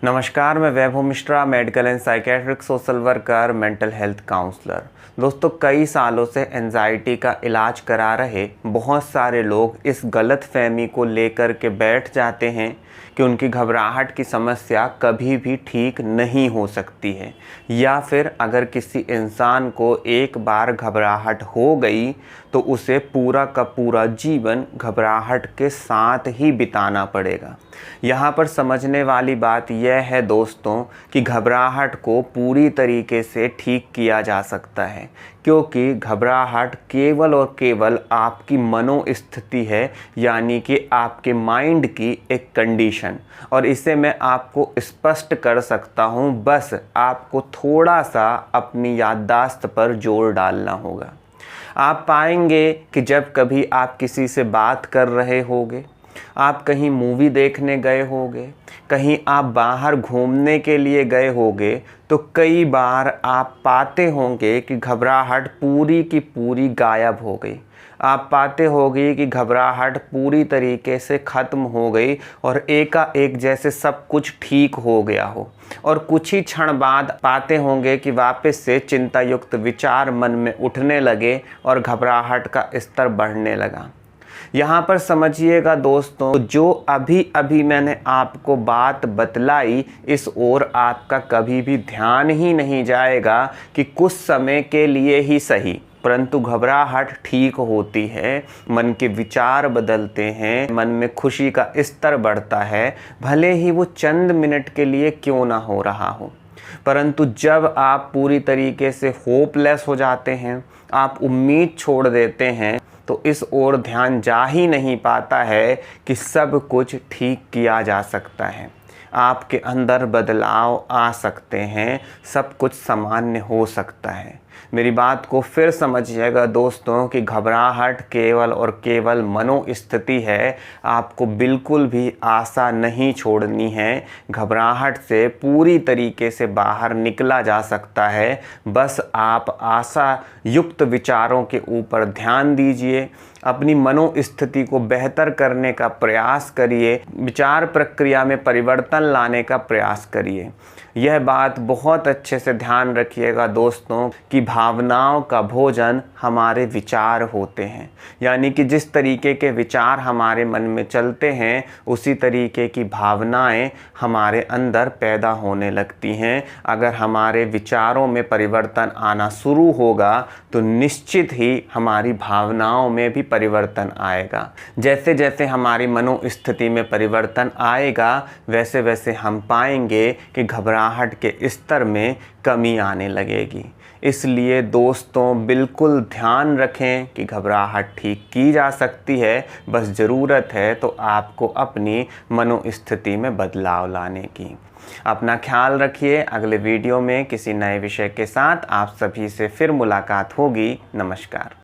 नमस्कार, मैं Vaibhav Mishra, medical and psychiatric social worker, mental health counsellor. दोस्तों, कई सालों से एंजाइटी का इलाज करा रहे बहुत सारे लोग इस गलत फहमी को लेकर के बैठ जाते हैं कि उनकी घबराहट की समस्या कभी भी ठीक नहीं हो सकती है, या फिर अगर किसी इंसान को एक बार घबराहट हो गई तो उसे पूरा का पूरा जीवन घबराहट के साथ ही बिताना पड़ेगा। यहाँ पर समझने वाली बात यह है दोस्तों कि घबराहट को पूरी तरीके से ठीक किया जा सकता है, क्योंकि घबराहट केवल और केवल आपकी मनोस्थिति है, यानी कि आपके माइंड की एक कंडीशन। और इसे मैं आपको स्पष्ट कर सकता हूँ, बस आपको थोड़ा सा अपनी याददाश्त पर जोर डालना होगा। आप पाएंगे कि जब कभी आप किसी से बात कर रहे होंगे, आप कहीं मूवी देखने गए होंगे, कहीं आप बाहर घूमने के लिए गए होंगे, तो कई बार आप पाते होंगे कि घबराहट पूरी की पूरी गायब हो गई। आप पाते होंगे कि घबराहट पूरी तरीके से ख़त्म हो गई और एकाएक जैसे सब कुछ ठीक हो गया हो। और कुछ ही क्षण बाद पाते होंगे कि वापस से चिंता युक्त विचार मन में उठने लगे और घबराहट का स्तर बढ़ने लगा। यहाँ पर समझिएगा दोस्तों, जो अभी अभी मैंने आपको बात बतलाई, इस ओर आपका कभी भी ध्यान ही नहीं जाएगा कि कुछ समय के लिए ही सही, परंतु घबराहट ठीक होती है, मन के विचार बदलते हैं, मन में खुशी का स्तर बढ़ता है, भले ही वो चंद मिनट के लिए क्यों ना हो रहा हो। परंतु जब आप पूरी तरीके से होपलेस हो जाते हैं, आप उम्मीद छोड़ देते हैं, तो इस ओर ध्यान जा ही नहीं पाता है कि सब कुछ ठीक किया जा सकता है, आपके अंदर बदलाव आ सकते हैं, सब कुछ सामान्य हो सकता है। मेरी बात को फिर समझिएगा दोस्तों कि घबराहट केवल और केवल मनोस्थिति है। आपको बिल्कुल भी आशा नहीं छोड़नी है। घबराहट से पूरी तरीके से बाहर निकला जा सकता है। बस आप आशा युक्त विचारों के ऊपर ध्यान दीजिए, अपनी मनोस्थिति को बेहतर करने का प्रयास करिए, विचार प्रक्रिया में परिवर्तन लाने का प्रयास करिए। यह बात बहुत अच्छे से ध्यान रखिएगा दोस्तों कि भावनाओं का भोजन हमारे विचार होते हैं, यानी कि जिस तरीके के विचार हमारे मन में चलते हैं, उसी तरीके की भावनाएं हमारे अंदर पैदा होने लगती हैं। अगर हमारे विचारों में परिवर्तन आना शुरू होगा तो निश्चित ही हमारी भावनाओं में भी परिवर्तन आएगा। जैसे जैसे हमारी मनोस्थिति में परिवर्तन आएगा, वैसे वैसे हम पाएंगे कि घबराहट के स्तर में कमी आने लगेगी। इसलिए दोस्तों, बिल्कुल ध्यान रखें कि घबराहट ठीक की जा सकती है, बस ज़रूरत है तो आपको अपनी मनोस्थिति में बदलाव लाने की। अपना ख्याल रखिए। अगले वीडियो में किसी नए विषय के साथ आप सभी से फिर मुलाकात होगी। नमस्कार।